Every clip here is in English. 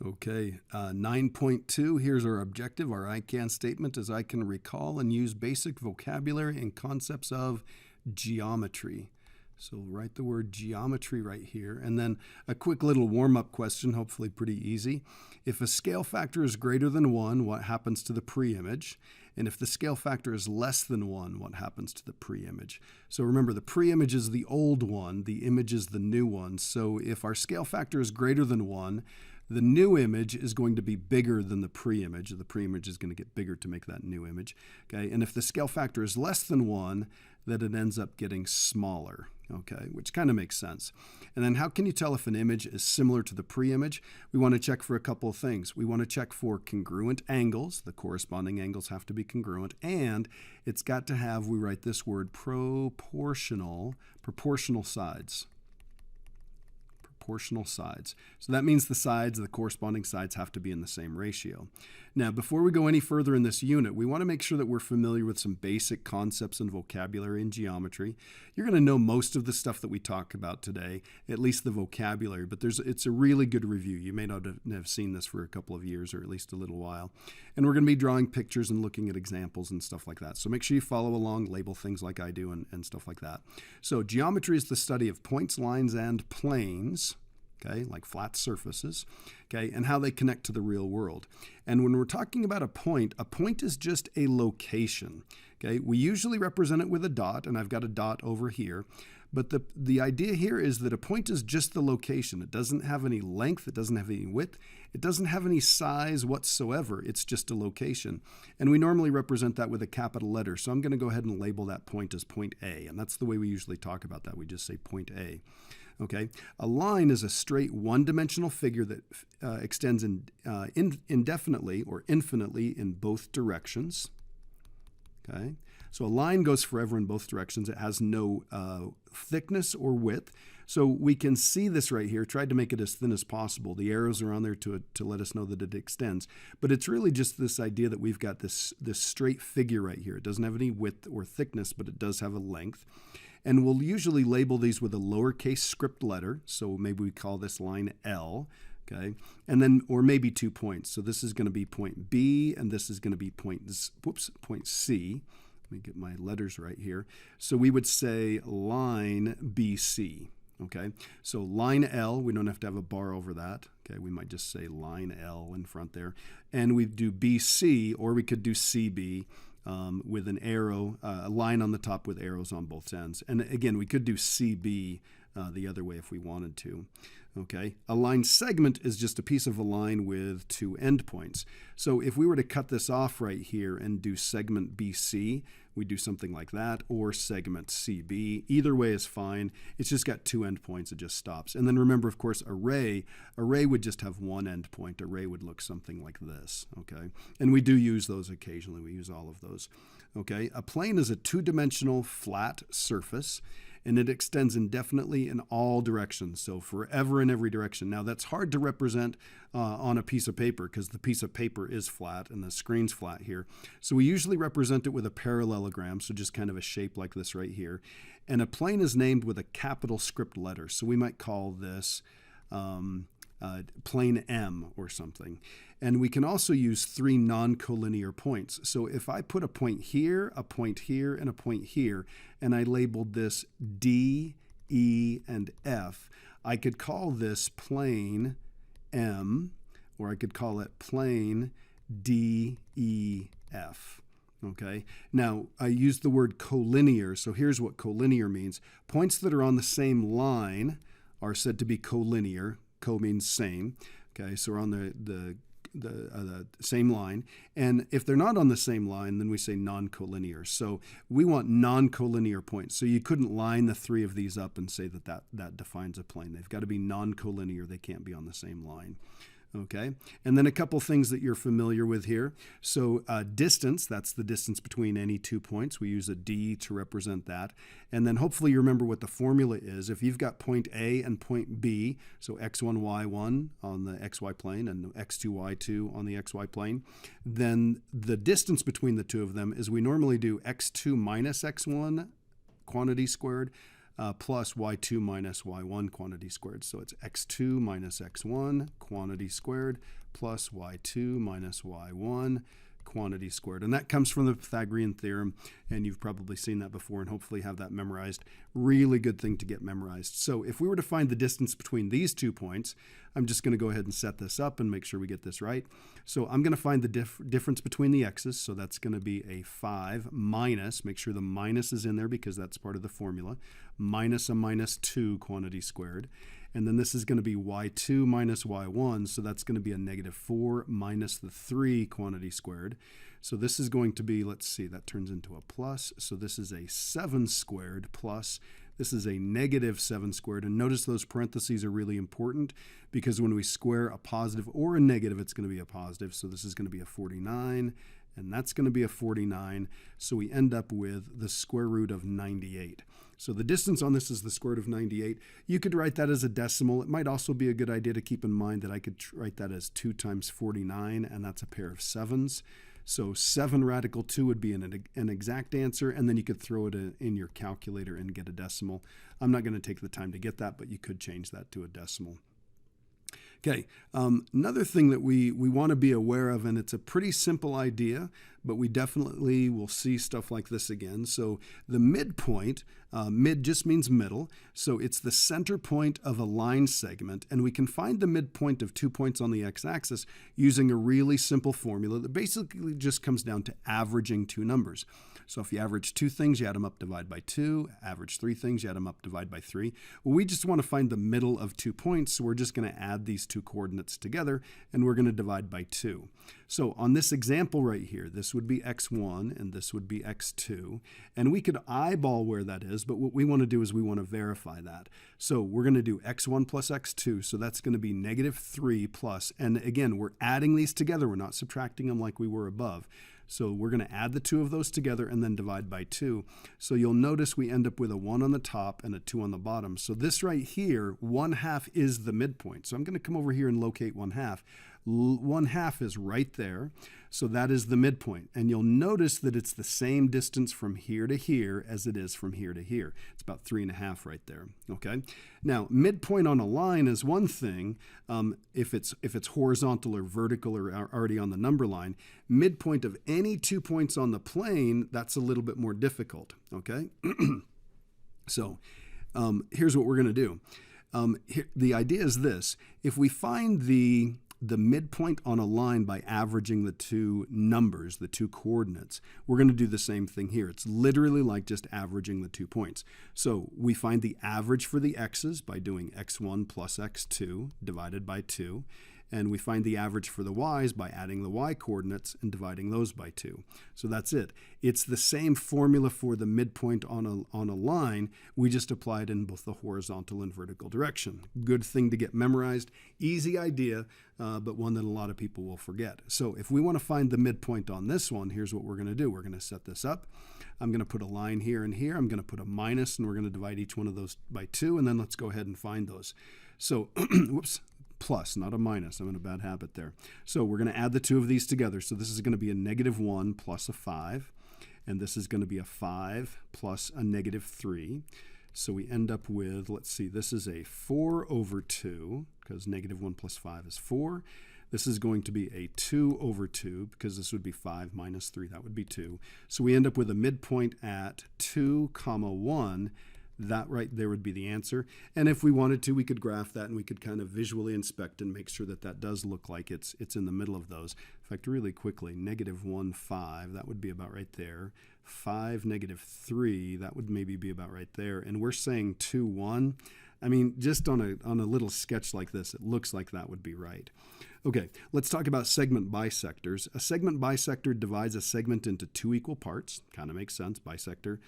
Okay, 9.2, here's our objective. Our I can statement is I can recall and use basic vocabulary and concepts of geometry. So write the word geometry right here. And then a quick little warm-up question, hopefully pretty easy. If a scale factor is greater than 1, what happens to the pre-image? And if the scale factor is less than 1, what happens to the pre-image? So remember, the pre-image is the old one, the image is the new one. So if our scale factor is greater than 1, the new image is going to be bigger than the pre-image. The pre-image is going to get bigger to make that new image. Okay, and if the scale factor is less than 1, then it ends up getting smaller. Okay, which kind of makes sense. And then how can you tell if an image is similar to the pre-image? We want to check for a couple of things. We want to check for congruent angles. The corresponding angles have to be congruent. And it's got to have, we write this word, proportional sides. Proportional sides. So that means the sides, the corresponding sides have to be in the same ratio. Now, before we go any further in this unit, we want to make sure that we're familiar with some basic concepts and vocabulary in geometry. You're going to know most of the stuff that we talk about today, at least the vocabulary, but it's a really good review. You may not have seen this for a couple of years or at least a little while. And we're going to be drawing pictures and looking at examples and stuff like that. So make sure you follow along, label things like I do and stuff like that. So geometry is the study of points, lines, and planes. Okay, like flat surfaces, okay, and how they connect to the real world. And when we're talking about a point is just a location, okay? We usually represent it with a dot, and I've got a dot over here, but the idea here is that a point is just the location. It doesn't have any length, it doesn't have any width, it doesn't have any size whatsoever, it's just a location. And we normally represent that with a capital letter, so I'm going to go ahead and label that point as point A, and that's the way we usually talk about that. We just say point A. Okay, a line is a straight one-dimensional figure that extends indefinitely or infinitely in both directions. Okay, so a line goes forever in both directions. It has no thickness or width. So we can see this right here. Tried to make it as thin as possible. The arrows are on there to let us know that it extends. But it's really just this idea that we've got this straight figure right here. It doesn't have any width or thickness, but it does have a length. And we'll usually label these with a lowercase script letter. So maybe we call this line L, okay? And then, or maybe 2 points. So this is going to be point B, and this is going to be point C. Let me get my letters right here. So we would say line BC, okay? So line L, we don't have to have a bar over that. Okay, we might just say line L in front there. And we do BC, or we could do CB. With an arrow, a line on the top with arrows on both ends. And again, we could do CB the other way if we wanted to. Okay, a line segment is just a piece of a line with 2 endpoints. So if we were to cut this off right here and do segment BC, we do something like that, or segment CB. Either way is fine. It's just got 2 endpoints. It just stops. And then remember, of course, array would just have 1 endpoint. Array would look something like this. Okay, and we do use those occasionally. We use all of those. Okay, a plane is a 2-dimensional flat surface, and it extends indefinitely in all directions, so forever in every direction. Now, that's hard to represent on a piece of paper because the piece of paper is flat and the screen's flat here. So we usually represent it with a parallelogram, so just kind of a shape like this right here. And a plane is named with a capital script letter, so we might call this plane M or something. And we can also use 3 non-collinear points. So if I put a point here, and a point here, and I labeled this D, E, and F, I could call this plane M, or I could call it plane D, E, F. Okay, now I used the word collinear, so here's what collinear means. Points that are on the same line are said to be collinear. Co means same. Okay, so we're on the same line. And if they're not on the same line, then we say non-collinear. So we want non-collinear points. So you couldn't line the 3 of these up and say that defines a plane. They've got to be non-collinear. They can't be on the same line. Okay, and then a couple things that you're familiar with here. So distance, that's the distance between any 2 points. We use a D to represent that. And then hopefully you remember what the formula is. If you've got point A and point B, so x1, y1 on the xy plane and x2, y2 on the xy plane, then the distance between the two of them is we normally do x2 minus x1 quantity squared plus y2 minus y1 quantity squared. So it's x2 minus x1 quantity squared plus y2 minus y1 quantity squared. And that comes from the Pythagorean theorem, and you've probably seen that before and hopefully have that memorized. Really good thing to get memorized. So if we were to find the distance between these 2 points, I'm just going to go ahead and set this up and make sure we get this right. So I'm going to find the difference between the x's, so that's going to be a 5 minus, make sure the minus is in there because that's part of the formula, minus a minus 2 quantity squared. And then this is going to be y2 minus y1, so that's going to be a negative 4 minus the 3 quantity squared. So this is going to be, let's see, that turns into a plus. So this is a 7 squared plus, this is a negative 7 squared. And notice those parentheses are really important because when we square a positive or a negative, it's going to be a positive. So this is going to be a 49, and that's going to be a 49. So we end up with the square root of 98. So the distance on this is the square root of 98. You could write that as a decimal. It might also be a good idea to keep in mind that I could write that as 2 times 49, and that's a pair of 7s. So 7 radical 2 would be an exact answer, and then you could throw it in your calculator and get a decimal. I'm not going to take the time to get that, but you could change that to a decimal. Okay, another thing that we want to be aware of, and it's a pretty simple idea, but we definitely will see stuff like this again. So the midpoint, mid just means middle, so it's the center point of a line segment, and we can find the midpoint of 2 points on the x-axis using a really simple formula that basically just comes down to averaging 2 numbers. So if you average 2 things, you add them up, divide by 2. Average 3 things, you add them up, divide by 3. Well, we just want to find the middle of 2 points, so we're just going to add these 2 coordinates together, and we're going to divide by 2. So on this example right here, this would be x1, and this would be x2. And we could eyeball where that is, but what we want to do is we want to verify that. So we're going to do x1 plus x2, so that's going to be negative 3 plus, and again, we're adding these together. We're not subtracting them like we were above. So we're going to add the 2 of those together and then divide by 2. So you'll notice we end up with a 1 on the top and a 2 on the bottom. So this right here, 1/2 is the midpoint. So I'm going to come over here and locate 1/2. 1/2 is right there. So that is the midpoint. And you'll notice that it's the same distance from here to here as it is from here to here. It's about 3.5 right there. Okay. Now, midpoint on a line is one thing. If it's horizontal or vertical or already on the number line, midpoint of any 2 points on the plane, that's a little bit more difficult. Okay. So here's what we're going to do. The idea is this. If we find the midpoint on a line by averaging the 2 numbers, the 2 coordinates, we're going to do the same thing here. It's literally like just averaging the 2 points. So we find the average for the x's by doing x1 plus x2 divided by 2. And we find the average for the y's by adding the y coordinates and dividing those by 2. So that's it. It's the same formula for the midpoint on a line. We just apply it in both the horizontal and vertical direction. Good thing to get memorized. Easy idea, but one that a lot of people will forget. So if we want to find the midpoint on this one, here's what we're going to do. We're going to set this up. I'm going to put a line here and here. I'm going to put a minus, and we're going to divide each one of those by 2, and then let's go ahead and find those. So, whoops. Plus, not a minus. I'm in a bad habit there. So we're going to add the 2 of these together. So this is going to be a negative 1 plus a 5. And this is going to be a 5 plus a negative 3. So we end up with, let's see, this is a 4 over 2, because negative 1 plus 5 is 4. This is going to be a 2 over 2, because this would be 5 minus 3. That would be 2. So we end up with a midpoint at 2, 1. That right there would be the answer. And if we wanted to, we could graph that and we could kind of visually inspect and make sure that that does look like it's in the middle of those. In fact, really quickly, negative 1, 5, that would be about right there. 5, negative 3, that would maybe be about right there. And we're saying 2, 1. I mean, just on a little sketch like this, it looks like that would be right. Okay, let's talk about segment bisectors. A segment bisector divides a segment into 2 equal parts. Kind of makes sense. Bisector,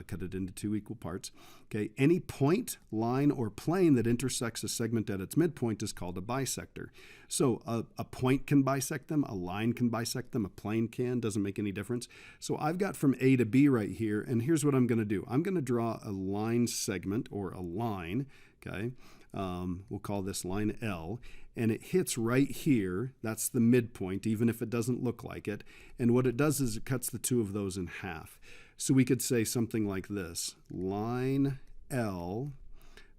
cut it into 2 equal parts. Okay, any point, line, or plane that intersects a segment at its midpoint is called a bisector. So a point can bisect them, a line can bisect them, a plane can, doesn't make any difference. So I've got from A to B right here, and here's what I'm going to do. I'm going to draw a line segment, or a line, okay? We'll call this line L, and it hits right here. That's the midpoint, even if it doesn't look like it. And what it does is it cuts the 2 of those in half. So we could say something like this. Line L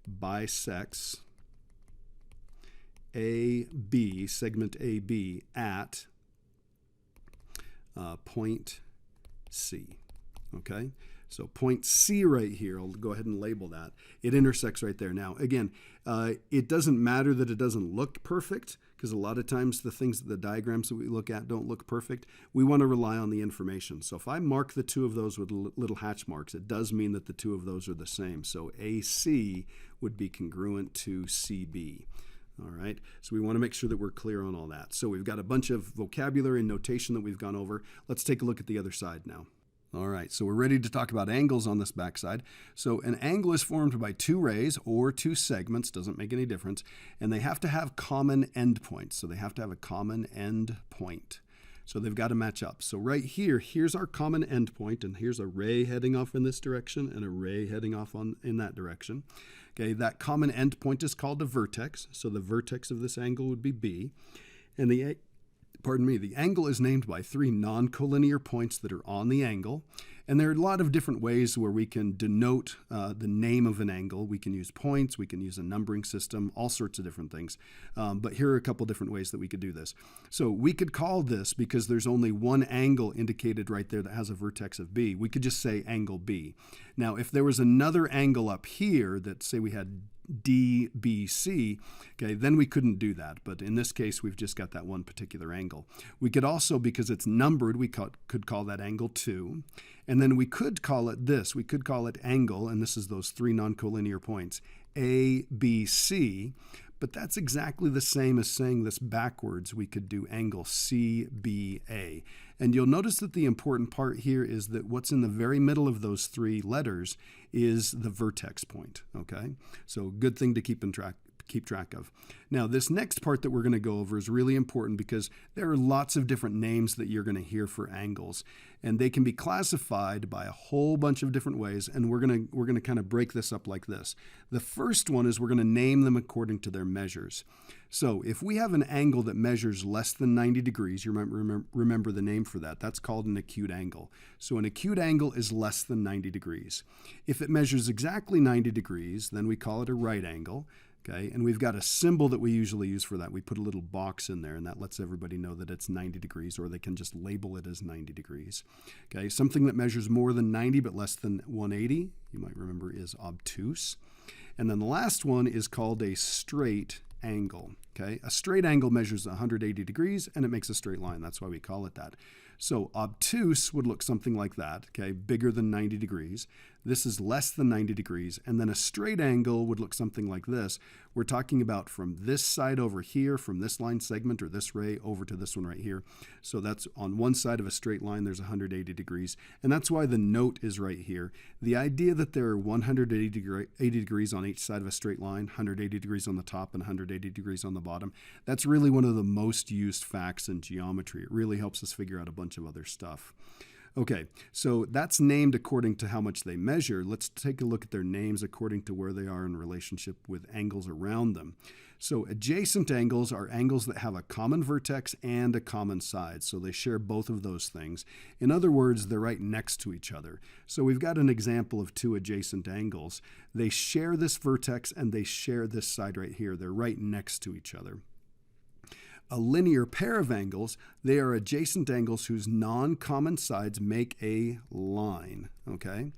bisects AB, segment AB, at point C. Okay? So point C right here, I'll go ahead and label that. It intersects right there. Now, again, it doesn't matter that it doesn't look perfect, because a lot of times the diagrams that we look at don't look perfect. We want to rely on the information. So if I mark the two of those with little hatch marks, it does mean that the two of those are the same. So AC would be congruent to CB. All right, so we want to make sure that we're clear on all that. So we've got a bunch of vocabulary and notation that we've gone over. Let's take a look at the other side now. All right, so we're ready to talk about angles on this backside. So an angle is formed by two rays or two segments, doesn't make any difference, and they have to have common endpoints. So they have to have a common end point. So they've got to match up. So right here, here's our common endpoint, and here's a ray heading off in this direction and a ray heading off in that direction. Okay, that common endpoint is called a vertex. So the vertex of this angle would be B. And the angle is named by three non-collinear points that are on the angle. And there are a lot of different ways where we can denote the name of an angle. We can use points, we can use a numbering system, all sorts of different things. But here are a couple different ways that we could do this. So we could call this, because there's only one angle indicated right there that has a vertex of B, we could just say angle B. Now, if there was another angle up here that, say, we had DBC, okay, then we couldn't do that. But in this case, we've just got that one particular angle. We could also, because it's numbered, we could call that angle 2. And then we could call it this. We could call it angle, and this is those three non-collinear points, ABC. But that's exactly the same as saying this backwards. We could do angle CBA. And you'll notice that the important part here is that what's in the very middle of those three letters is the vertex point, okay? So good thing to keep track of. Now, this next part that we're going to go over is really important, because there are lots of different names that you're going to hear for angles, and they can be classified by a whole bunch of different ways, and we're going to kind of break this up like this. The first one is we're going to name them according to their measures. So if we have an angle that measures less than 90 degrees, you remember the name for that. That's called an acute angle. So an acute angle is less than 90 degrees. If it measures exactly 90 degrees, then we call it a right angle. Okay, and we've got a symbol that we usually use for that. We put a little box in there, and that lets everybody know that it's 90 degrees, or they can just label it as 90 degrees. Okay, something that measures more than 90 but less than 180, you might remember, is obtuse. And then the last one is called a straight angle. Okay, a straight angle measures 180 degrees, and it makes a straight line. That's why we call it that. So obtuse would look something like that, okay, bigger than 90 degrees. This is less than 90 degrees. And then a straight angle would look something like this. We're talking about from this side over here, from this line segment or this ray over to this one right here. So that's on one side of a straight line, there's 180 degrees. And that's why the note is right here. The idea that there are 180 degrees on each side of a straight line, 180 degrees on the top and 180 degrees on the bottom, that's really one of the most used facts in geometry. It really helps us figure out a bunch of other stuff. Okay, so that's named according to how much they measure. Let's take a look at their names according to where they are in relationship with angles around them. So adjacent angles are angles that have a common vertex and a common side. So they share both of those things. In other words, they're right next to each other. So we've got an example of two adjacent angles. They share this vertex and they share this side right here. They're right next to each other. A linear pair of angles, they are adjacent angles whose non-common sides make a line, okay?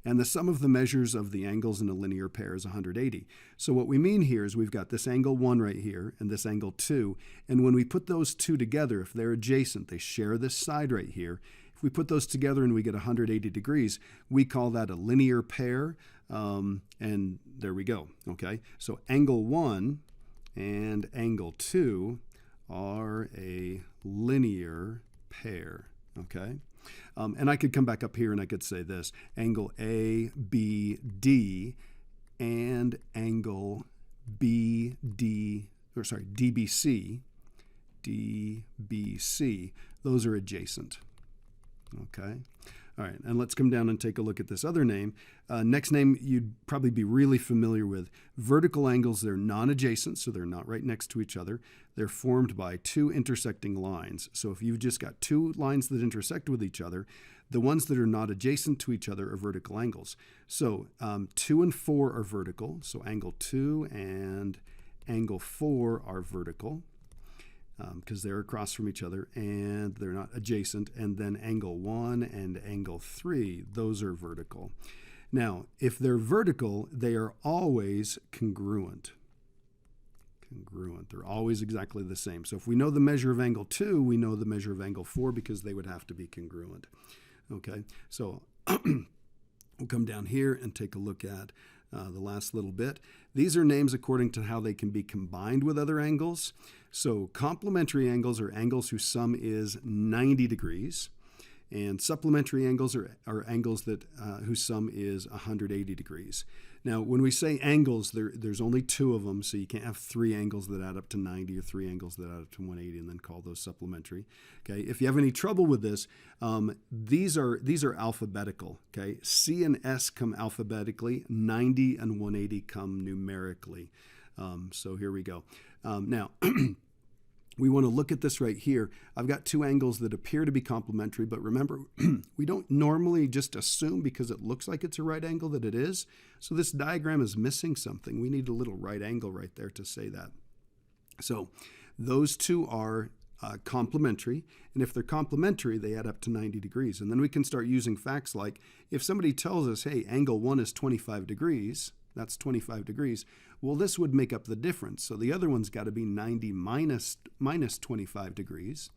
And the sum of the measures of the angles in a linear pair is 180. So what we mean here is we've got this angle 1 right here and this angle 2, and when we put those two together, if they're adjacent, they share this side right here. If we put those together and we get 180 degrees, we call that a linear pair, and there we go, okay? So angle 1 and angle 2 are a linear pair, okay? And I could come back up here and I could say this, angle ABD and angle DBC, those are adjacent, okay? All right, and let's come down and take a look at this other name. Next name you'd probably be really familiar with. Vertical angles, they're non-adjacent, so they're not right next to each other. They're formed by two intersecting lines. So if you've just got two lines that intersect with each other, The ones that are not adjacent to each other are vertical angles. So 2 and 4 are vertical. So angle 2 and angle 4 are vertical because they're across from each other and they're not adjacent. And then angle 1 and angle 3, those are vertical. Now, if they're vertical, they are always congruent. They're always exactly the same. So if we know the measure of angle 2, we know the measure of angle 4 because they would have to be congruent. Okay, so we'll come down here and take a look at the last little bit. These are names according to how they can be combined with other angles. So complementary angles are angles whose sum is 90 degrees. And supplementary angles are angles that whose sum is 180 degrees. Now, when we say angles, there's only 2 of them, so you can't have 3 angles that add up to 90 or 3 angles that add up to 180 and then call those supplementary. Okay, if you have any trouble with this, these are alphabetical. Okay, C and S come alphabetically, 90 and 180 come numerically. So here we go. Now. We want to look at this right here. I've got 2 angles that appear to be complementary, but remember, we don't normally just assume because it looks like it's a right angle that it is. So this diagram is missing something. We need a little right angle right there to say that. So those 2 are complementary, and if they're complementary, they add up to 90 degrees. And then we can start using facts like, if somebody tells us, hey, angle 1 is 25 degrees, that's 25 degrees. Well, this would make up the difference. So the other one's got to be 90 minus 25 degrees.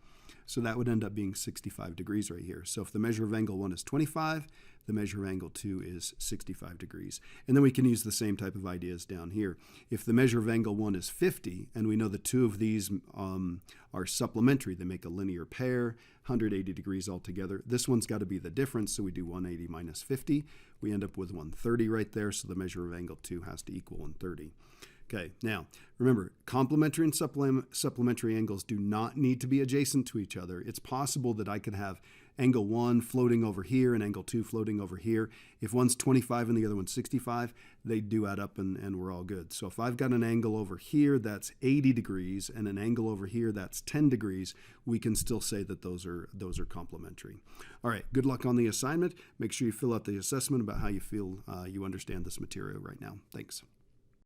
So that would end up being 65 degrees right here. So if the measure of angle 1 is 25, the measure of angle 2 is 65 degrees. And then we can use the same type of ideas down here. If the measure of angle 1 is 50, and we know the 2 of these are supplementary, they make a linear pair, 180 degrees altogether. This one's got to be the difference, so we do 180 minus 50. We end up with 130 right there, so the measure of angle 2 has to equal 130. Okay, now remember, complementary and supplementary angles do not need to be adjacent to each other. It's possible that I could have angle 1 floating over here and angle 2 floating over here. If one's 25 and the other one's 65, they do add up and we're all good. So if I've got an angle over here that's 80 degrees and an angle over here that's 10 degrees, we can still say that those are complementary. All right, good luck on the assignment. Make sure you fill out the assessment about how you feel you understand this material right now. Thanks.